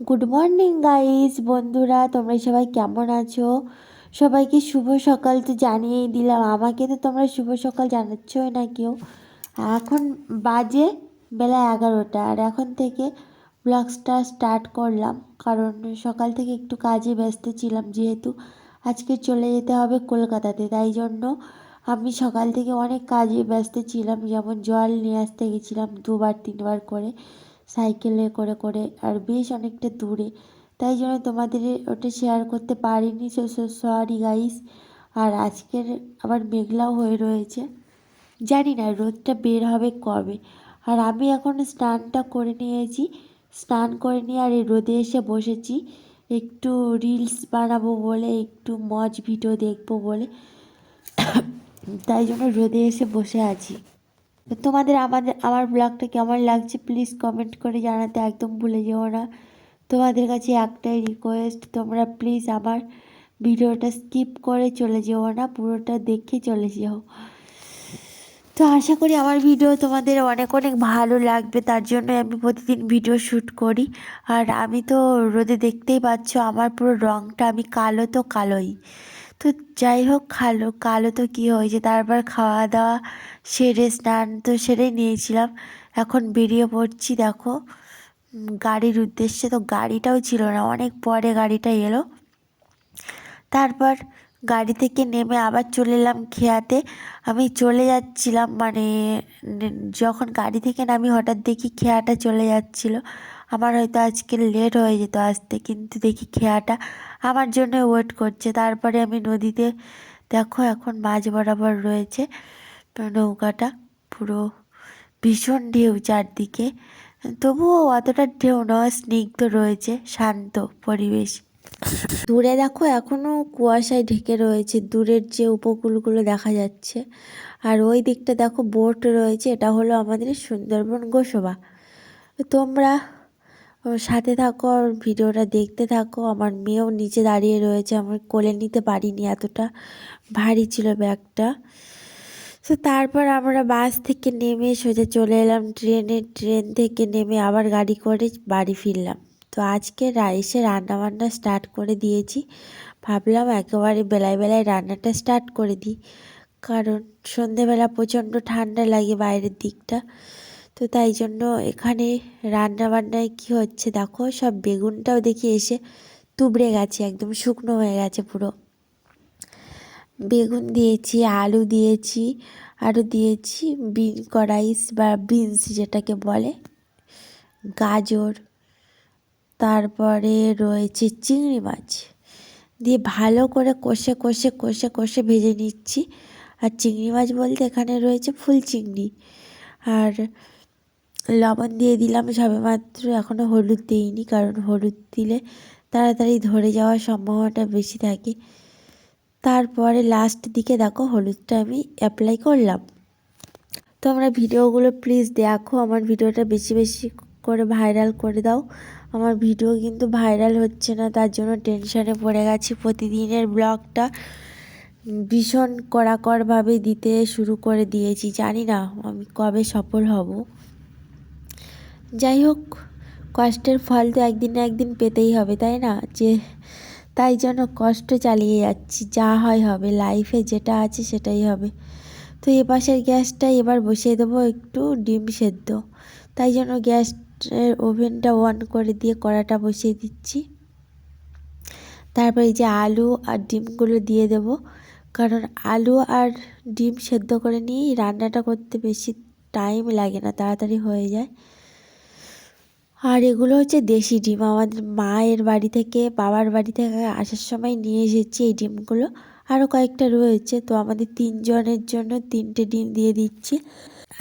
Good morning guys বন্ধুরা, তোমরা সবাই কেমন আছো? সবাইকে শুভ সকাল তো জানিয়েই দিলাম, আমাকে তো তোমরা শুভ সকাল জানাচ্ছই না কেউ। এখন বাজে বেলা 11টা, আর এখন থেকে ব্লগসটা স্টার্ট করলাম, কারণ সকাল থেকে একটু কাজে ব্যস্ত ছিলাম, যেহেতু আজকে চলে যেতে হবে কলকাতাতে। তাই জন্য আমি সকাল থেকে অনেক কাজে ব্যস্ত ছিলাম, যেমন জল নিয়ে আসতে গেছিলাম 2-3বার করে সাইকেলে করে করে, আর বেশ অনেকটা দূরে। তাই জন্য তোমাদের ওটা শেয়ার করতে পারিনি, সরি গাইস। আর আজকের আবার মেঘলাও হয়ে রয়েছে, জানি না রোদটা বের হবে কবে। আর আমি এখন স্নানটা করে নিয়েছি, স্নান করে নিয়ে আর এই রোদে এসে বসেছি একটু রিলস বানাবো বলে, একটু মজ ভিডিও দেখবো বলে। তাই জন্য রোদে এসে বসে আছি। তো তোমাদের আমার ব্লগটা কেমন লাগছে প্লিজ কমেন্ট করে জানাতে একদম ভুলে যেও না। তোমাদের কাছে একটাই রিকোয়েস্ট, তোমরা প্লিজ আমার ভিডিওটা স্কিপ করে চলে যেও না, পুরোটা দেখে চলে যেও। তো আশা করি আমার ভিডিও তোমাদের অনেক অনেক ভালো লাগবে, তার জন্য আমি প্রতিদিন ভিডিও শ্যুট করি। আর আমি তো রোদে দেখতেই পাচ্ছ আমার পুরো রঙটা, আমি কালো তো কালোই। তো যাই হোক, কালো কালো তো কী হয়েছে, তারপর খাওয়া দাওয়া সেরে স্নান তো সেরেই নিয়েছিলাম। এখন বেরিয়ে পড়ছি, দেখো গাড়ির উদ্দেশ্যে। তো গাড়িটাও ছিল না, অনেক পরে গাড়িটা এলো। তারপর গাড়ি থেকে নেমে আবার চলে এলাম খেয়াতে। আমি চলে যাচ্ছিলাম, মানে যখন গাড়ি থেকে নামি হঠাৎ দেখি খেয়াটা চলে যাচ্ছিলো। আমার হয়তো আজকে লেট হয়ে যেত আসতে, কিন্তু দেখি খেয়াটা আমার জন্য ওয়েট করছে। তারপরে আমি নদীতে, দেখো এখন মাঝ বরাবর রয়েছে নৌকাটা, পুরো ভীষণ ঢেউ চারদিকে, তবুও অতটা ঢেউ নয়, স্নিগ্ধ রয়েছে, শান্ত পরিবেশ। দূরে দেখো এখনও কুয়াশায় ঢেকে রয়েছে, দূরের যে উপকূলগুলো দেখা যাচ্ছে। আর ওই দিকটা দেখো বোট রয়েছে, এটা হলো আমাদের সুন্দরবন গোসবা। তোমরা সাথে থাকো আর ভিডিওটা দেখতে থাকো। আমার মেয়েও নিচে দাঁড়িয়ে রয়েছে, আমার কোলে নিতে পারিনি, এতটা ভারী ছিল ব্যাগটা। তো তারপর আমরা বাস থেকে নেমে সোজা চলে এলাম ট্রেনে, ট্রেন থেকে নেমে আবার গাড়ি করে বাড়ি ফিরলাম। তো আজকে এসে রান্নাবান্না স্টার্ট করে দিয়েছি, ভাবলাম একেবারে বেলায় বেলায় রান্নাটা স্টার্ট করে দিই, কারণ সন্ধেবেলা প্রচণ্ড ঠান্ডা লাগে বাইরের দিকটা। তো তাই জন্য এখানে রান্নাবান্নায় কী হচ্ছে দেখো, সব বেগুনটাও দেখি এসে তুবড়ে গেছে, একদম শুকনো হয়ে গেছে পুরো। বেগুন দিয়েছি, আলু দিয়েছি, আরও দিয়েছি কড়াইশ বা বিনস যেটাকে বলে, গাজর, তারপরে রয়েছে চিংড়ি মাছ দিয়ে ভালো করে কষে কষে কষে কষে ভেজে নিচ্ছি। আর চিংড়ি মাছ বলতে এখানে রয়েছে ফুল চিংড়ি। আর লবণ দিয়ে দিলাম সবেমাত্র, এখনও হলুদ দিইনি, কারণ হলুদ দিলে তাড়াতাড়ি ধরে যাওয়ার সম্ভাবনাটা বেশি থাকে। তারপরে লাস্ট দিকে দেখো হলুদটা আমি অ্যাপ্লাই করলাম। তোমরা ভিডিওগুলো প্লিজ দেখো, আমার ভিডিওটা বেশি বেশি করে ভাইরাল করে দাও। আমার ভিডিও কিন্তু ভাইরাল হচ্ছে না, তার জন্য টেনশানে পড়ে গেছি। প্রতিদিনের ব্লগটা ভীষণ কড়াকড়ভাবে দিতে শুরু করে দিয়েছি, জানি না আমি কবে সফল হব। যাই হোক, কষ্টের ফল তো একদিন না একদিন পেতেই হবে, তাই না? তাই জন্য কষ্ট চালিয়ে যাচ্ছি, যা হয় হবে, লাইফে যেটা আছে সেটাই হবে। তো এপাশের গ্যাসটা এবার বসিয়ে দেবো একটু ডিম সেদ্ধ, তাই জন্য গ্যাসের ওভেনটা অন করে দিয়ে কড়াটা বসিয়ে দিচ্ছি। তারপর এই যে আলু আর ডিমগুলো দিয়ে দেবো, কারণ আলু আর ডিম সেদ্ধ করে নিয়েই রান্নাটা করতে বেশি টাইম লাগে না, তাড়াতাড়ি হয়ে যায়। আর এগুলো হচ্ছে দেশি ডিম, আমাদের মায়ের বাড়ি থেকে বাবার বাড়ি থেকে আসার সময় নিয়ে এসেছি এই ডিমগুলো। আরও কয়েকটা রয়েছে, তো আমাদের 3 জনের জন্য 3টে ডিম দিয়ে দিচ্ছি।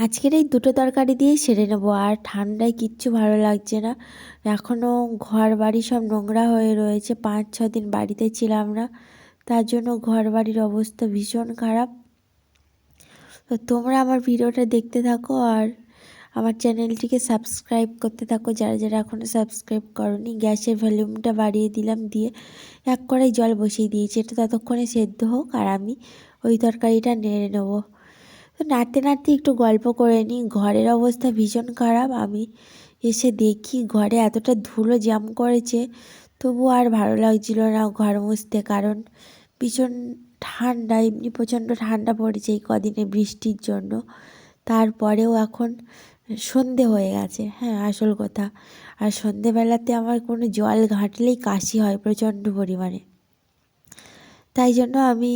আজকের এই দুটো তরকারি দিয়েই সেরে নেবো। আর ঠান্ডায় কিচ্ছু ভালো লাগছে না, এখনও ঘর বাড়ি সব নোংরা হয়ে রয়েছে, 5-6 দিন বাড়িতে ছিলাম না, তার জন্য ঘর বাড়ির অবস্থা ভীষণ খারাপ। তো তোমরা আমার ভিডিওটা দেখতে থাকো আর আমার চ্যানেলটিকে সাবস্ক্রাইব করতে থাকো, যারা যারা এখনও সাবস্ক্রাইব করোনি। গ্যাসের ভলিউমটা বাড়িয়ে দিলাম, দিয়ে 1 কড়াই জল বসিয়ে দিয়েছি, এটা ততক্ষণে সেদ্ধ হোক আর আমি ওই তরকারিটা নেড়ে নেবো। তো নাড়তে নাড়তে একটু গল্প করে নিই, ঘরের অবস্থা ভীষণ খারাপ, আমি এসে দেখি ঘরে এতটা ধুলো জ্যাম করেছে, তবু আর ভালো লাগছিল না ঘর মুছতে, কারণ ভীষণ ঠান্ডা, এমনি প্রচণ্ড ঠান্ডা পড়েছে এই কদিনে বৃষ্টির জন্য। তারপরেও এখন সন্ধে হয়ে গেছে, হ্যাঁ আসল কথা। আর সন্ধেবেলাতে আমার কোনো জল ঘাঁটলেই কাশি হয় প্রচণ্ড পরিমাণে, তাই জন্য আমি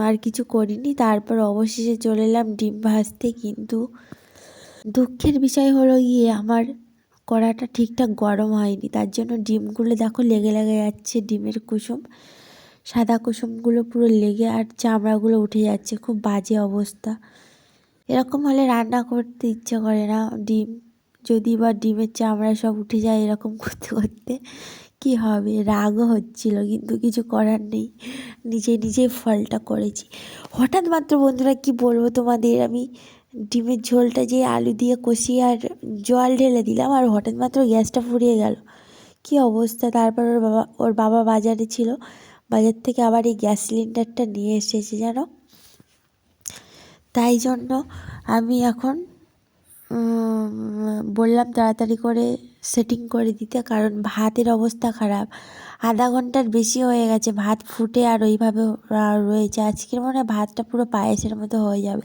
আর কিছু করিনি। তারপর অবশেষে চলে এলাম ডিম ভাজতে, কিন্তু দুঃখের বিষয় হলো গিয়ে আমার কড়াটা ঠিকঠাক গরম হয়নি, তার জন্য ডিমগুলো দেখো লেগে লেগে যাচ্ছে, ডিমের কুসুম, সাদা কুসুমগুলো পুরো লেগে আর চামড়াগুলো উঠে যাচ্ছে, খুব বাজে অবস্থা। এরকম হলে রান্না করতে ইচ্ছে করে না। ডিম যদি বা ডিমের চামড়া সব উঠে যায় এরকম করতে করতে কি হবে, রাগও হচ্ছিল, কিন্তু কিছু করার নেই, নিজে নিজে ফলটা করেছি। হঠাৎ মাত্র বন্ধুরা কি বলবো তোমাদের, আমি ডিমের ঝোলটা যে আলু দিয়ে কষিয়ে আর জল ঢেলে দিলাম, আর হঠাৎ মাত্র গ্যাসটা ফুরিয়ে গেল, কি অবস্থা। তারপর ওর বাবা বাজারে ছিল, বাজার থেকে আবার এই গ্যাস সিলিন্ডারটা নিয়ে এসেছে জানো। তাই জন্য আমি এখন বললাম তাড়াতাড়ি করে সেটিং করে দিতে, কারণ ভাতের অবস্থা খারাপ, আধা ঘন্টার বেশি হয়ে গেছে ভাত ফুটে আর ওইভাবে রয়েছে। আজকের মনে হয় ভাতটা পুরো পায়েসের মতো হয়ে যাবে।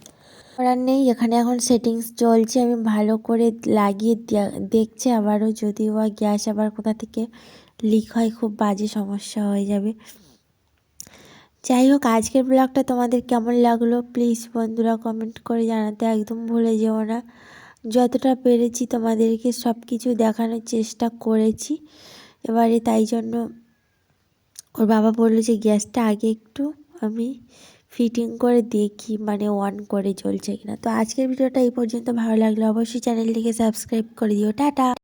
করার নেই, এখানে এখন সেটিংস চলছে, আমি ভালো করে লাগিয়ে দেখছি আবারও, যদিও বা গ্যাস আবার কোথা থেকে লিক হয় খুব বাজে সমস্যা হয়ে যাবে। যাই হোক, আজকের ব্লগটা তোমাদের কেমন লাগলো প্লিজ বন্ধুরা কমেন্ট করে জানাতে একদম ভুলে যেও না। যতটা পেরেছি তোমাদেরকে সব কিছু দেখানোর চেষ্টা করেছি। এবারে তাই জন্য ওর বাবা বললো যে গ্যাসটা আগে একটু আমি ফিটিং করে দেখি, মানে অন করে চলছে কিনা। তো আজকের ভিডিওটা এই পর্যন্ত, ভালো লাগলে অবশ্যই চ্যানেলটিকে সাবস্ক্রাইব করে দিও। টাটা।